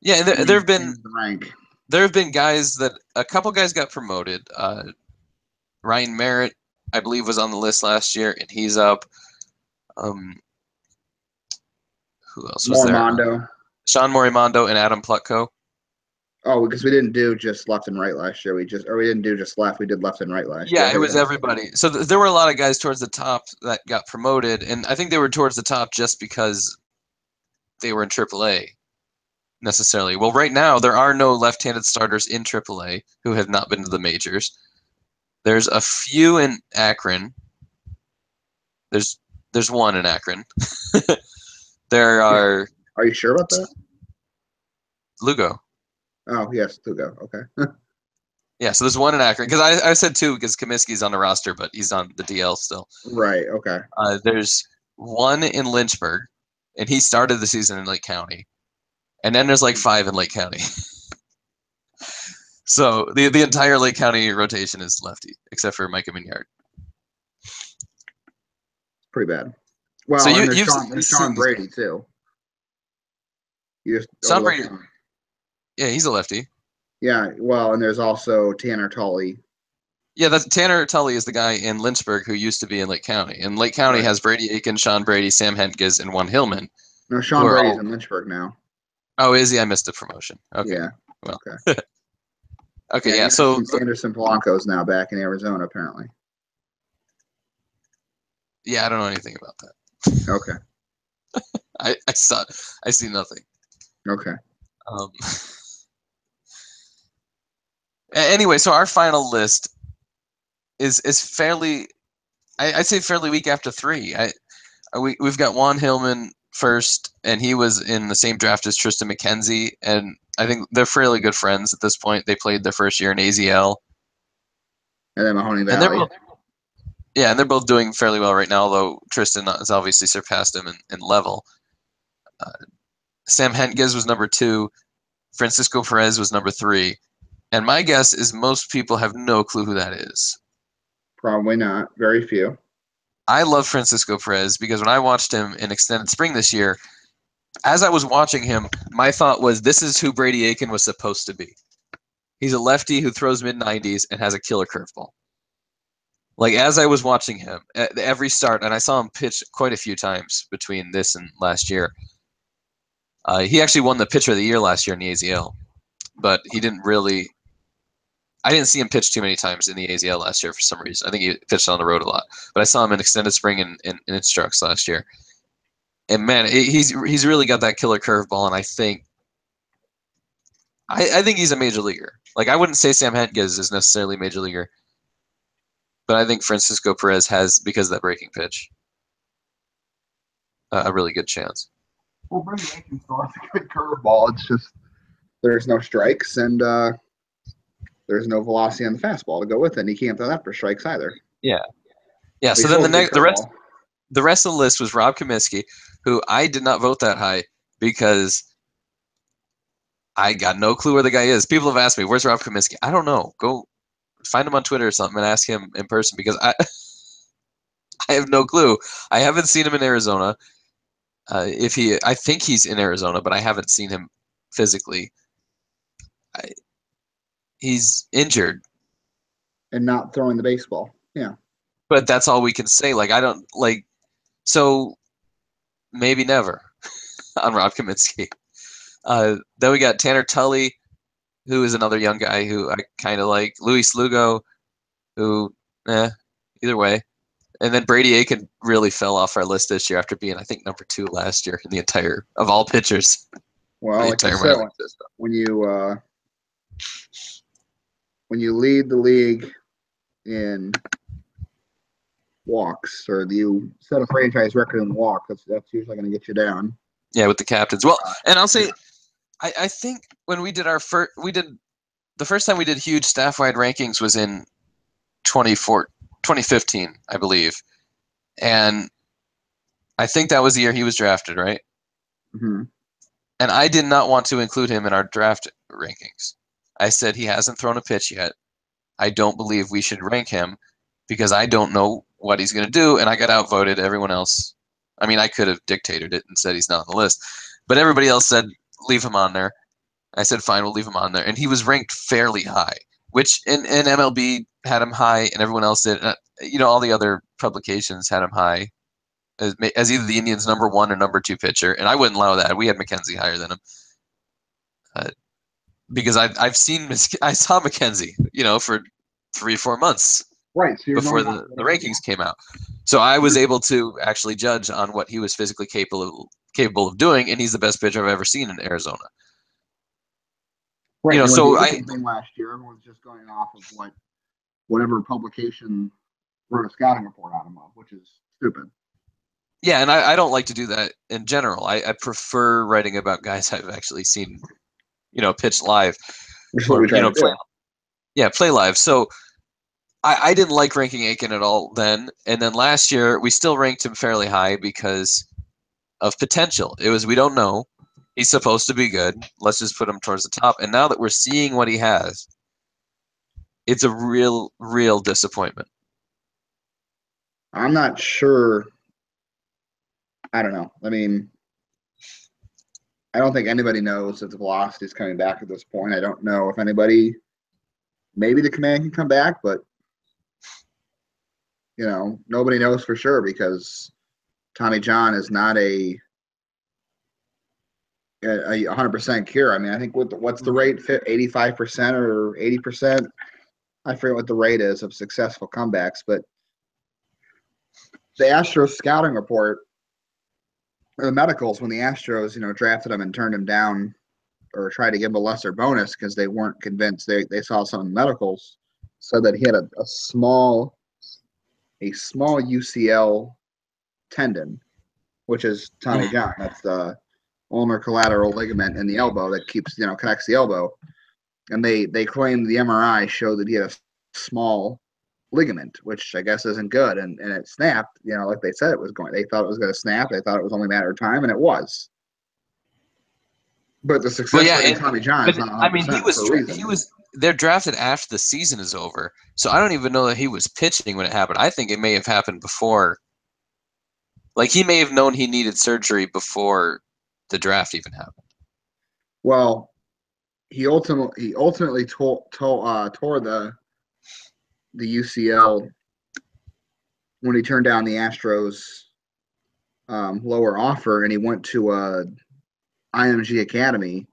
Yeah, there have been rank. There have been guys that a couple guys got promoted. Ryan Merritt, I believe, was on the list last year, and he's up. Who else was there? Sean Morimondo and Adam Plutko. Oh, because we didn't do just left and right last year. We didn't do just left. We did left and right last year. Yeah, it was everybody. So there were a lot of guys towards the top that got promoted, and I think they were towards the top just because they were in AAA necessarily. Well, right now, there are no left-handed starters in AAA who have not been to the majors. There's a few in Akron. There's one in Akron. There are... Are you sure about that? Lugo. Oh, yes, Lugo. Okay. Yeah, so there's one in Akron. Because I said two because Comiskey's on the roster, but he's on the DL still. Right, okay. There's one in Lynchburg, and he started the season in Lake County. And then there's like 5 in Lake County. So the entire Lake County rotation is lefty, except for Micah Minyard. Pretty bad. So Well, and you've there's seen Sean these Brady guys. too. You just Sean overlooked Brady, him. yeah, he's a lefty. Yeah, well, and there's also Tanner Tully. Yeah, that's Tanner Tully is the guy in Lynchburg who used to be in Lake County. And Lake County Right. has Brady Aiken, Sean Brady, Sam Hentges, and one Hillman, No, who Sean are Brady's all. in Lynchburg now. Oh, is he? I missed the promotion. Okay. Yeah. Well. Okay. Okay. Yeah, Yeah. So Anderson Polanco's now back in Arizona, apparently. yeah, I don't know anything about that. Okay. I see nothing. Okay. Um, anyway, so our final list is fairly, I'd say fairly weak after three. We've got Juan Hillman first, and he was in the same draft as Tristan McKenzie, and I think they're fairly good friends at this point. They played their first year in AZL, And then Mahoney and they're Valley. both yeah, and they're both doing fairly well right now. Although Tristan has obviously surpassed him in level. Sam Hentges was number 2. Francisco Perez was number 3. And my guess is most people have no clue who that is. Probably not. Very few. I love Francisco Perez because when I watched him in extended spring this year, as I was watching him, my thought was this is who Brady Aiken was supposed to be. He's a lefty who throws mid-90s and has a killer curveball. Like, as I was watching him at every start, and I saw him pitch quite a few times between this and last year. He actually won the pitcher of the year last year in the AZL, but he didn't really. I didn't see him pitch too many times in the AZL last year for some reason. I think he pitched on the road a lot, but I saw him in extended spring and in instructs last year. And man, he's really got that killer curveball, and I think he's a major leaguer. Like, I wouldn't say Sam Hentges is necessarily a major leaguer, but I think Francisco Perez has, because of that breaking pitch, a really good chance. Well, Brady Aiken still has a good curveball. It's just there's no strikes and there's no velocity on the fastball to go with it. And he can't throw that for strikes either. Yeah. Yeah. He So then still has a good curveball. the rest of the list was Rob Comiskey, who I did not vote that high because I got no clue where the guy is. People have asked me, "Where's Rob Comiskey?" I don't know. Go find him on Twitter or something and ask him in person because I I have no clue. I haven't seen him in Arizona. I think he's in Arizona, but I haven't seen him physically. He's injured, And not throwing the baseball. Yeah. but that's all we can say. Like, I don't like. So maybe never on Rob Kaminsky. Then we got Tanner Tully, who is another young guy who I kind of like. Luis Lugo, who, either way. And then Brady Aiken really fell off our list this year after being, I think, number 2 last year in the entire, of all pitchers. Well, like I said, when you lead the league in walks, or you set a franchise record in walk, that's usually going to get you down. Yeah, with the captains. Well, and I'll say, I think when we did the first time we did huge staff-wide rankings was in 2015, I believe. And I think that was the year he was drafted, right? Mm-hmm. And I did not want to include him in our draft rankings. I said he hasn't thrown a pitch yet. I don't believe we should rank him because I don't know what he's going to do, and I got outvoted everyone else. I mean, I could have dictated it and said he's not on the list, but everybody else said leave him on there. I said fine, we'll leave him on there, and he was ranked fairly high, which in MLB had him high, and everyone else did. All the other publications had him high as either the Indians' number 1 or number 2 pitcher, and I wouldn't allow that. We had McKenzie higher than him. Because I saw McKenzie, for 3-4 months right, so before the rankings came out. So I was able to actually judge on what he was physically capable of doing, and he's the best pitcher I've ever seen in Arizona. Right. So thing last year, everyone's just going off of whatever publication wrote a scouting report on him of, which is stupid. Yeah, and I don't like to do that in general. I prefer writing about guys I've actually seen, pitch live. Which is what we try to do. Play live. So I didn't like ranking Aiken at all then. And then last year, we still ranked him fairly high because of potential. It was, we don't know. He's supposed to be good. Let's just put him towards the top. And now that we're seeing what he has, it's a real disappointment. I'm not sure. I don't know. I mean, I don't think anybody knows if the velocity is coming back at this point. I don't know if anybody. Maybe the command can come back, but nobody knows for sure because Tommy John is not a 100% cure. I mean, I think what's the rate? 85% or 80%? I forget what the rate is of successful comebacks, but the Astros scouting report, or the medicals, when the Astros, drafted him and turned him down or tried to give him a lesser bonus because they weren't convinced. They saw some in the medicals, said that he had a small UCL tendon, which is Tommy John. That's the ulnar collateral ligament in the elbow that connects the elbow. And they claimed the MRI showed that he had a small ligament, which I guess isn't good. And it snapped, like they said it was going. They thought it was going to snap. They thought it was only a matter of time, and it was. But the Well, success yeah, rate in Tommy John is not I mean, 100% for a reason. they're drafted after the season is over, so I don't even know that he was pitching when it happened. I think it may have happened before. Like, he may have known he needed surgery before the draft even happened. Well, he ultimately tore the UCL when he turned down the Astros lower offer, and he went to IMG Academy,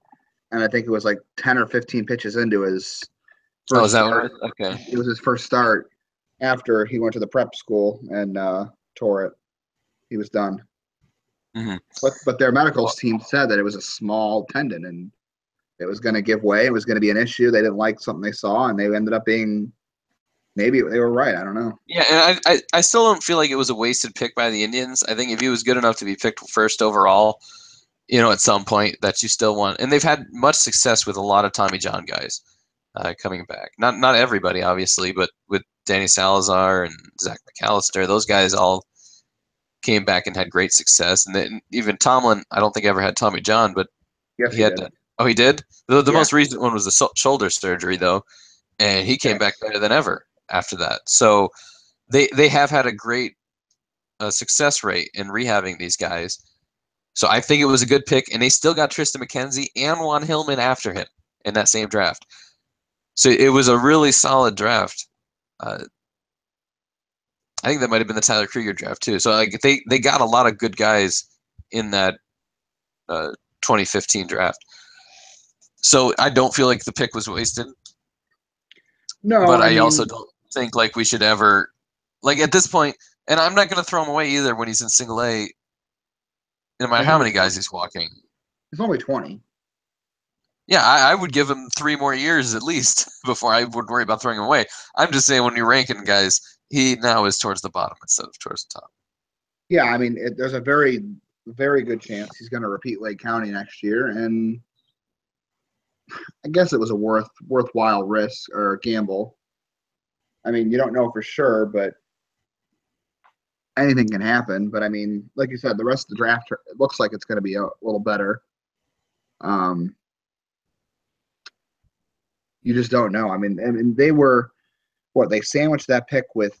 and I think it was like 10 or 15 pitches into his Oh, first is that what start. it was? Okay. It was his first start after he went to the prep school and tore it. He was done. Mm-hmm. But their medicals team said that it was a small tendon and it was going to give way. It was going to be an issue. They didn't like something they saw, and they ended up being maybe they were right. I don't know. Yeah, and I still don't feel like it was a wasted pick by the Indians. I think if he was good enough to be picked first overall, at some point that you still want. And they've had much success with a lot of Tommy John guys coming back. Not everybody, obviously, but with Danny Salazar and Zach McAllister, those guys all came back and had great success. And then even Tomlin, I don't think ever had Tommy John, but Yes, he he had did. to. Oh, he did? The Yeah. most recent one was the shoulder surgery, though, and he came back better than ever after that. So they have had a great success rate in rehabbing these guys. So I think it was a good pick, and they still got Tristan McKenzie and Juan Hillman after him in that same draft. So it was a really solid draft. I think that might have been the Tyler Krieger draft too. So like they got a lot of good guys in that 2015 draft. So I don't feel like the pick was wasted. No, But I I also mean, don't think like we should ever like at this point, and I'm not going to throw him away either when he's in single A. No matter he's how only many guys he's walking. he's only 20. Yeah, I would give him 3 more years at least before I would worry about throwing him away. I'm just saying when you're ranking guys, he now is towards the bottom instead of towards the top. Yeah, I mean, there's a very, very good chance he's going to repeat Lake County next year, and I guess it was a worthwhile risk or gamble. I mean, you don't know for sure, but anything can happen. But I mean, like you said, the rest of the draft it looks like it's going to be a little better. Um, you just don't know. I mean, they were what they sandwiched that pick with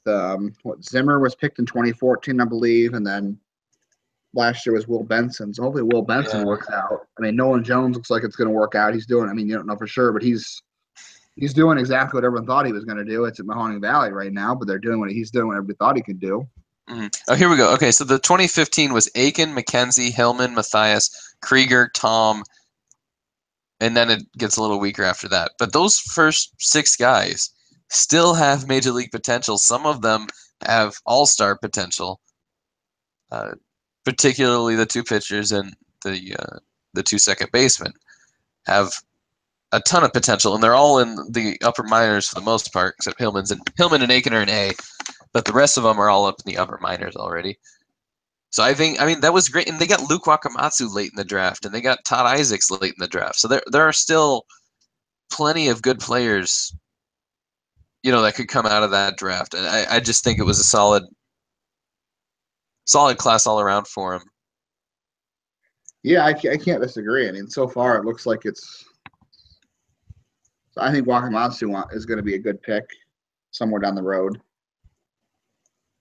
what Zimmer was picked in 2014, I believe, and then last year was Will Benson. So hopefully Will Benson works out. I mean, Nolan Jones looks like it's going to work out. He's doing. I mean, you don't know for sure, but he's doing exactly what everyone thought he was going to do. It's at Mahoning Valley right now, but they're doing what he's doing what everybody thought he could do. Mm-hmm. Oh, here we go. Okay, so the 2015 was Aiken, McKenzie, Hillman, Matthias, Krieger, Tom, and then it gets a little weaker after that. But those first 6 guys still have major league potential. Some of them have all-star potential, particularly the 2 pitchers and the 2 second basemen have a ton of potential, and they're all in the upper minors for the most part, except Hillman and Aiken are in A, but the rest of them are all up in the upper minors already. So I mean, that was great, and they got Luke Wakamatsu late in the draft, and they got Todd Isaacs late in the draft. So there are still plenty of good players, that could come out of that draft, and I just think it was a solid class all around for him. Yeah, I can't disagree. I mean, so far it looks like it's So I think Wakamatsu is going to be a good pick somewhere down the road.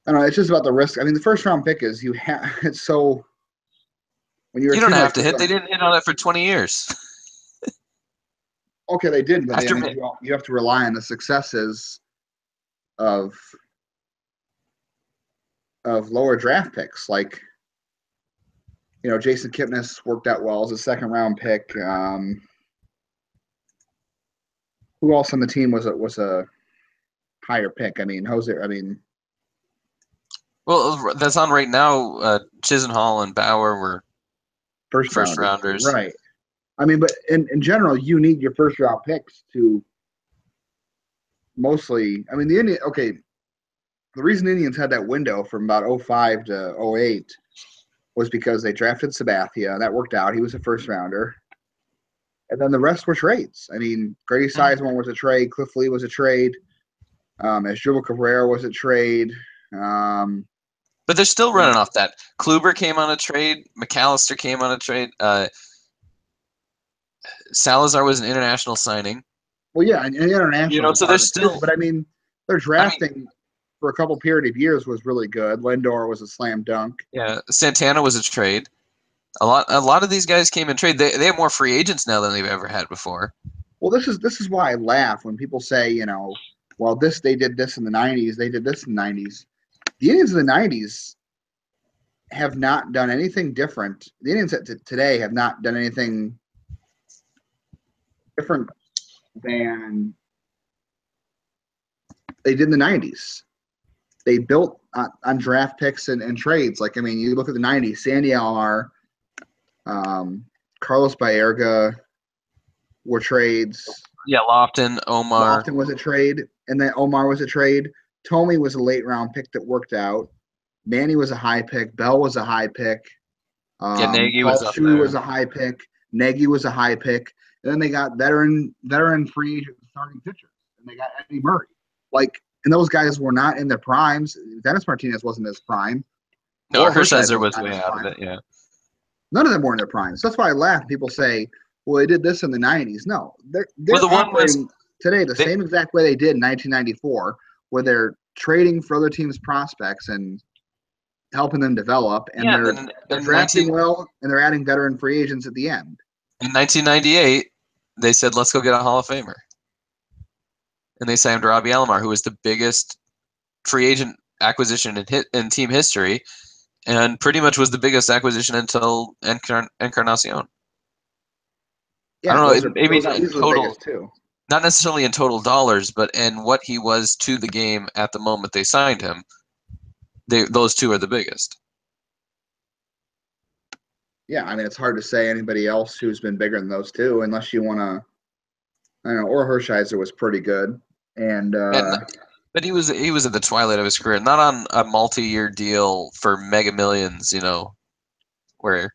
I don't know. It's just about the risk. I mean, the first round pick is you have. It's so when you're a You don't team have like to this. hit. They didn't hit on it for 20 years. Okay, they did, but I After mean, you have to rely on the successes of lower draft picks. Like, Jason Kipnis worked out well as a second round pick. Who else on the team was a higher pick? I mean, Jose. I mean, well, that's on right now. Chisenhall and Bauer were first first rounders, rounders. right? I mean, but in general, you need your first round picks to mostly. I mean, the reason Indians had that window from about 05 to 08 was because they drafted Sabathia, and that worked out. He was a first rounder. And then the rest were trades. I mean, Grady Sizemore was a trade. Cliff Lee was a trade. Asdrubal Cabrera was a trade. But they're still running off that. Kluber came on a trade. McAllister came on a trade. Salazar was an international signing. Well, yeah, and international So part they're of it too. still. But I mean, their I mean, drafting for a couple period of years was really good. Lindor was a slam dunk. yeah, Santana was a trade. A lot of these guys came in trade. They have more free agents now than they've ever had before. Well, this is why I laugh when people say, well, they did this in the '90s, they did this in the '90s. The Indians in the '90s have not done anything different. The Indians today have not done anything different than they did in the '90s. They built on draft picks and trades. Like, I mean, you look at the '90s, Sandy Alomar, Carlos Baerga were trades. Yeah, Lofton, Omar. Lofton was a trade, and then Omar was a trade. Tomey was a late round pick that worked out. Manny was a high pick. Bell was a high pick. Yeah, Nagy Paul was up Schuh there. was a high pick. Nagy was a high pick. And then they got veteran free agent starting pitchers, and they got Eddie Murray. And those guys were not in their primes. Dennis Martinez wasn't his prime. No, Or Hershiser was was not way his out of prime. it. Yeah. None of them were in their primes. That's why I laugh. People say, "Well, they did this in the '90s." No, they're The one was operating today the same exact way they did in 1994, where they're trading for other teams' prospects and helping them develop, and yeah. they're drafting well, and they're adding veteran free agents at the end. In 1998, they said, "Let's go get a Hall of Famer," and they signed Robbie Alomar, who was the biggest free agent acquisition in team history, and pretty much was the biggest acquisition until Encarnacion. I Yeah, don't know, maybe those are in easily the total, biggest too. not necessarily in total dollars, but in what he was to the game at the moment they signed him. Those two are the biggest. Yeah, I mean, it's hard to say anybody else who's been bigger than those two, unless you want to. I don't know. Or Hershiser was pretty good, and But he was at the twilight of his career, not on a multi-year deal for mega millions, where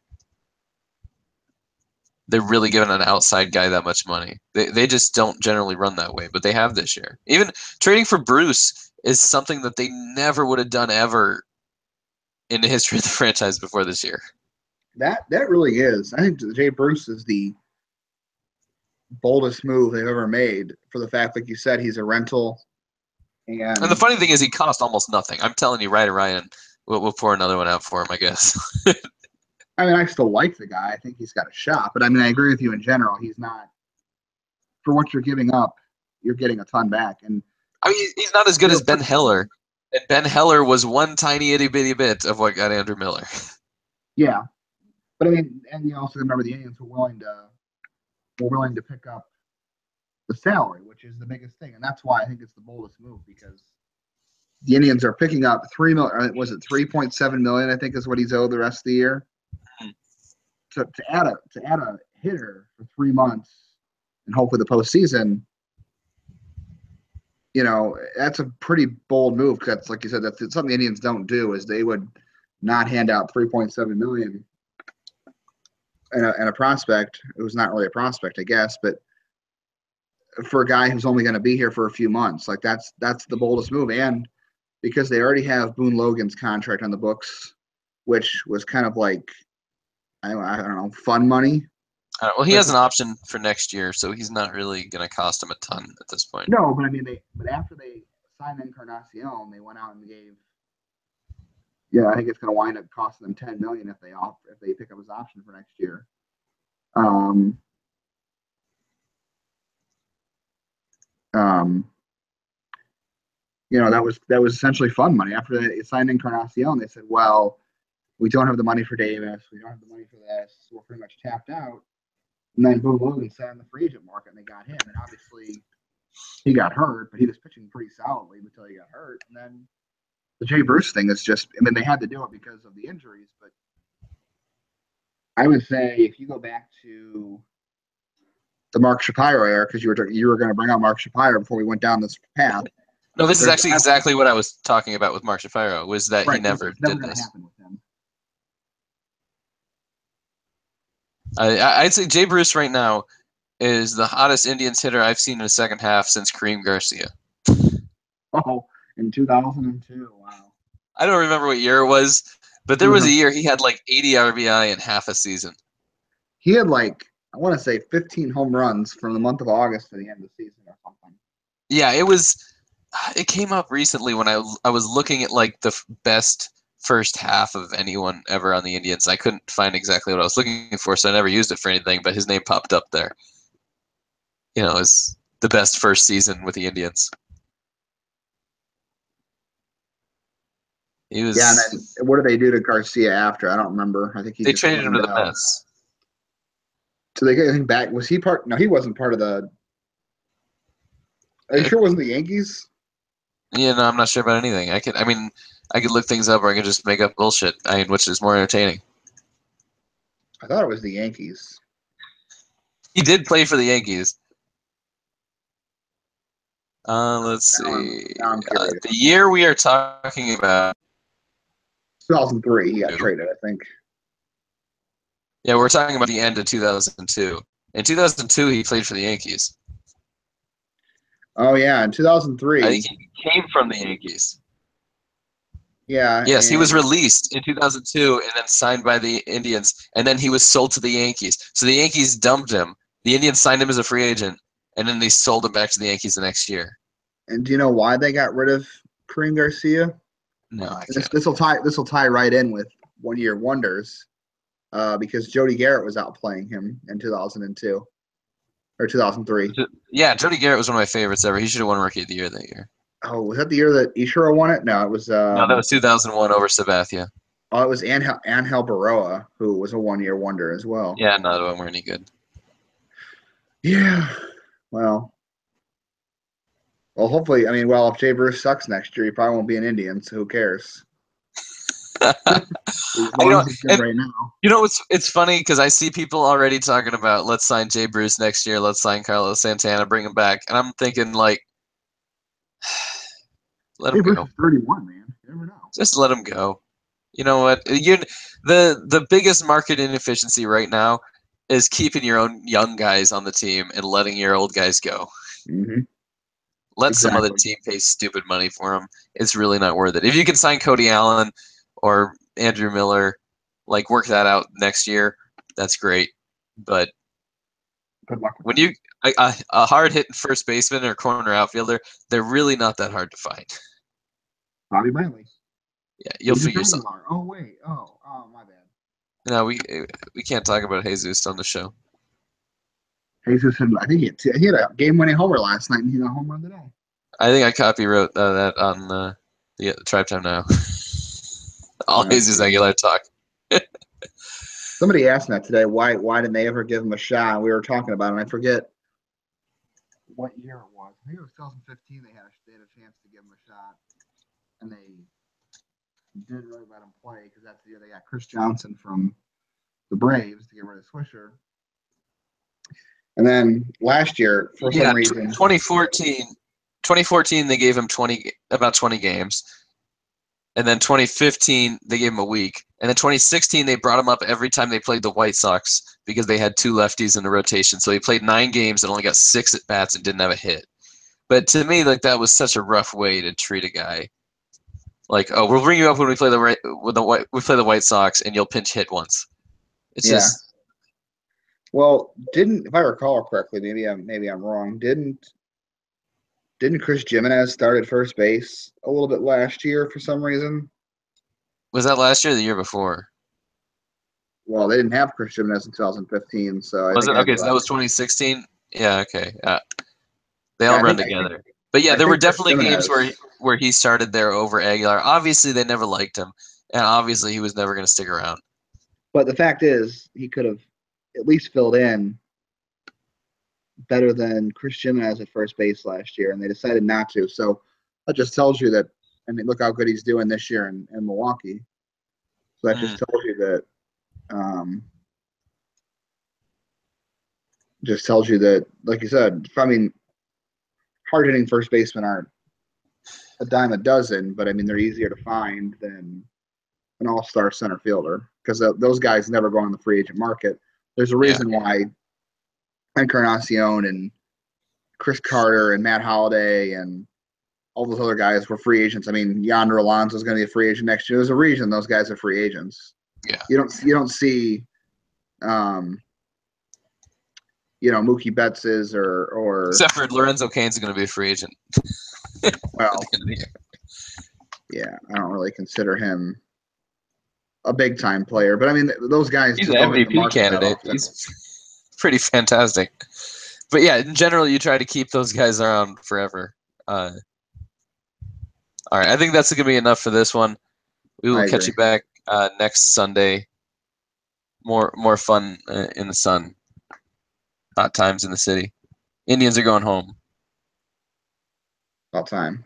they're really giving an outside guy that much money. They just don't generally run that way, but they have this year. Even trading for Bruce is something that they never would have done ever in the history of the franchise before this year. that really is. I think Jay Bruce is the boldest move they've ever made for the fact, like you said, he's a rental. And the And funny thing is, he cost almost nothing. I'm telling you, Ryan, we'll pour another one out for him, I guess. I mean, I still like the guy. I think he's got a shot. But I mean, I agree with you in general. He's not, for what you're giving up, you're getting a ton back. And I mean, he's not as good as Ben Heller. And Ben Heller was one tiny itty bitty bit of what got Andrew Miller. Yeah. But I mean, and you also remember the Indians were willing to pick up the salary, which is the biggest thing. And that's why I think it's the boldest move, because the Indians are picking up $3 million. Was it 3.7 million? I think is what he's owed the rest of the year. To add a hitter for 3 months and hopefully the postseason, that's a pretty bold move. Because that's, like you said, that's something the Indians don't do. Is they would not hand out 3.7 million and a prospect. It was not really a prospect, I guess, but for a guy who's only going to be here for a few months, like that's the boldest move. And because they already have Boone Logan's contract on the books, which was kind of like, I don't know, fun money. Well, he has an option for next year, so he's not really going to cost him a ton at this point. No, but I mean, but after they signed Encarnacion, they went out and gave. Yeah, I think it's going to wind up costing them $10 million if they pick up his option for next year. That was essentially fun money. After they signed Encarnacion, they said, "Well, we don't have the money for Davis. We don't have the money for this. So we're pretty much tapped out." And then Boone Logan sat on the free agent market, and they got him. And obviously, he got hurt, but he was pitching pretty solidly until he got hurt. And then the Jay Bruce thing is just, I mean, they had to do it because of the injuries. But I would say if you go back to the Mark Shapiro era, because you were going to bring out Mark Shapiro before we went down this path. No, this is actually exactly what I was talking about with Mark Shapiro, was that he never did this. Happen with him. I'd say Jay Bruce right now is the hottest Indians hitter I've seen in the second half since Kareem Garcia. Oh, in 2002, wow. I don't remember what year it was, but there was a year he had like 80 RBI in half a season. He had like, I want to say 15 home runs from the month of August to the end of the season or something. Yeah, it came up recently when I was looking at like the best first half of anyone ever on the Indians. I couldn't find exactly what I was looking for, so I never used it for anything, but his name popped up there. You know, as the best first season with the Indians. He was. Yeah, and then what did they do to Garcia after? I don't remember. I think they traded him to the Mets. So they get him back. Was he part? No, he wasn't part of the. Are you sure it wasn't the Yankees? Yeah, no, I'm not sure about anything. I could look things up, or I could just make up bullshit. Which is more entertaining. I thought it was the Yankees. He did play for the Yankees. Let's see. The year we are talking about. 2003. He got traded, I think. Yeah, we're talking about the end of 2002. In 2002, he played for the Yankees. Oh, yeah, in 2003. I think he came from the Yankees. Yeah. Yes, he was released in 2002 and then signed by the Indians, and then he was sold to the Yankees. So the Yankees dumped him. The Indians signed him as a free agent, and then they sold him back to the Yankees the next year. And do you know why they got rid of Kareem Garcia? No, I can't. This will tie right in with one-year wonders, because Jody Garrett was outplaying him in 2002 or 2003. Yeah, Jody Garrett was one of my favorites ever. He should have won Rookie of the Year that year. Oh, was that the year that Ichiro won it? No, it was. No, that was 2001 over Sabathia. Oh, it was Angel Baroa, who was a one-year wonder as well. Yeah, none of them were any good. Yeah, well, hopefully, I mean, if Jay Bruce sucks next year, he probably won't be an Indian, so who cares? Right now. You know, it's funny because I see people already talking about let's sign Jay Bruce next year, let's sign Carlos Santana, bring him back, and I'm thinking like, let him go. 31, man. You never know. Just let him go. You know what? The biggest market inefficiency right now is keeping your own young guys on the team and letting your old guys go. Mm-hmm. Let some other team pay stupid money for them. It's really not worth it. If you can sign Cody Allen or Andrew Miller, like work that out next year, that's great. But good luck when you a hard hitting first baseman or corner outfielder, they're really not that hard to find. Bobby Bradley. Yeah, you'll figure something. Oh wait. Oh, my bad. No, we can't talk about Jesus on the show. Jesus had, I think he had a game-winning homer last night, and he had a home run today. I think I copywrote that on the Tribe Time Now. All Jesus Aguilar talk. Somebody asked me that today. Why didn't they ever give him a shot? We were talking about it, and I forget what year it was. I think it was 2015. They had a chance to give him a shot, and they didn't really let him play because that's the year they got Chris Johnson from the Braves to get rid of Swisher. And then last year, for some reason, 2014, they gave him about 20 games. And then 2015, they gave him a week. And then 2016, they brought him up every time they played the White Sox because they had two lefties in the rotation. So he played 9 games and only got 6 at-bats and didn't have a hit. But to me, like, that was such a rough way to treat a guy. Like, oh, we'll bring you up when we play the White Sox, and you'll pinch hit once. It's just Well, if I recall correctly, maybe I'm wrong. Didn't Chris Jimenez start at first base a little bit last year for some reason? Was that last year or the year before? Well, they didn't have Chris Jimenez in 2015, so I Was think it? it had to Okay, be so that last was year. 2016. Yeah, okay. They Yeah, all run together. But yeah, I there were think Chris definitely games Jimenez. where he started there over Aguilar. Obviously, they never liked him, and obviously he was never going to stick around. But the fact is, he could have at least filled in better than Chris Jimenez at first base last year, and they decided not to. So that just tells you that. I mean, look how good he's doing this year in Milwaukee. So that Mm, um, just tells you that, like you said, I mean, hard hitting first basemen aren't a dime a dozen, but I mean they're easier to find than an all-star center fielder because those guys never go on the free agent market. There's a yeah, reason why Encarnacion and Chris Carter and Matt Holliday and all those other guys were free agents. I mean, Yonder Alonso is going to be a free agent next year. There's a reason those guys are free agents. yeah. You don't see um, Mookie Betts's or Except for Lorenzo Cain's going to be a free agent at the well, end of the year. yeah, I don't really consider him a big time player, but I mean those guys He's just an don't hit the MVP market that candidate. often. He's pretty fantastic. But yeah, in general, you try to keep those guys around forever. All right, I think that's going to be enough for this one. We will I catch agree. you back next Sunday. More fun in the sun. Hot times in the city. Indians are going home. About time.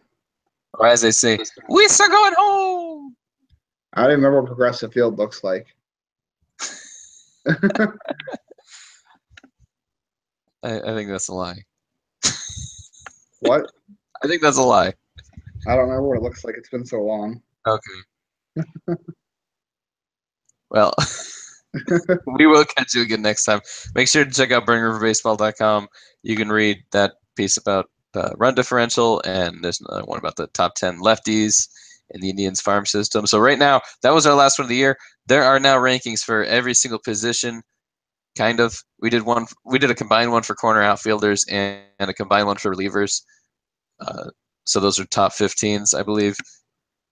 Or as they say, we're going home. I don't even remember what Progressive Field looks like. I think that's a lie. What? I think that's a lie. I don't remember what it looks like. It's been so long. Okay. Well, we will catch you again next time. Make sure to check out BurnRiverBaseball.com. You can read that piece about run differential, and there's another one about the top 10 lefties in the Indians farm system. So right now, that was our last one of the year. There are now rankings for every single position. Kind of. We did a combined one for corner outfielders and a combined one for relievers. So those are top 15s, I believe.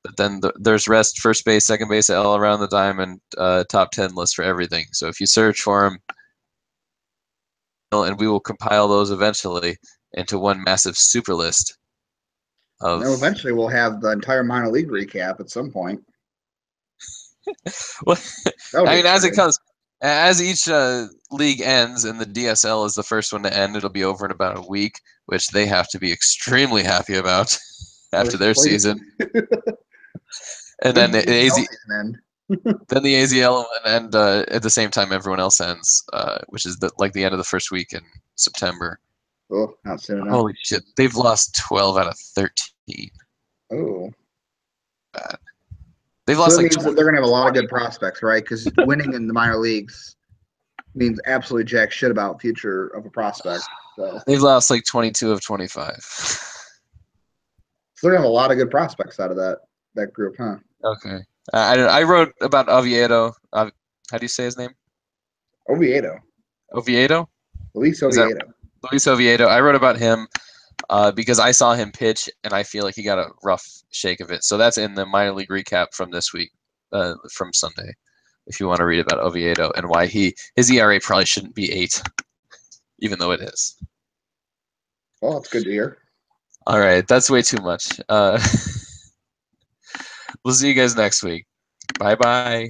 But then there's rest, first base, second base, all around the diamond, top 10 list for everything. So if you search for them, and we will compile those eventually into one massive super list of. Now, eventually, we'll have the entire minor league recap at some point. Well, That would I be mean, as it exciting. comes, as each league ends and the DSL is the first one to end, it'll be over in about a week, which they have to be extremely happy about after their Please. season. And When's then the the AZ, season end? then the AZL will end at the same time everyone else ends, which is like the end of the first week in September. Oh, not soon enough. Holy shit! They've lost 12 out of 13. Oh. Bad. They've So lost that like means that they're 20. going to have a lot of good prospects, right? Because winning in the minor leagues means absolutely jack shit about future of a prospect. So They've lost like 22 of 25. they're going to have a lot of good prospects out of that group, huh? Okay. I wrote about Oviedo. How do you say his name? Oviedo. Oviedo? Luis Is that Oviedo. Luis Oviedo? I wrote about him because I saw him pitch, and I feel like he got a rough shake of it. So that's in the minor league recap from this week, from Sunday. If you want to read about Oviedo and why his ERA probably shouldn't be 8, even though it is. Well, that's good to hear. All right, that's way too much. We'll see you guys next week. Bye bye.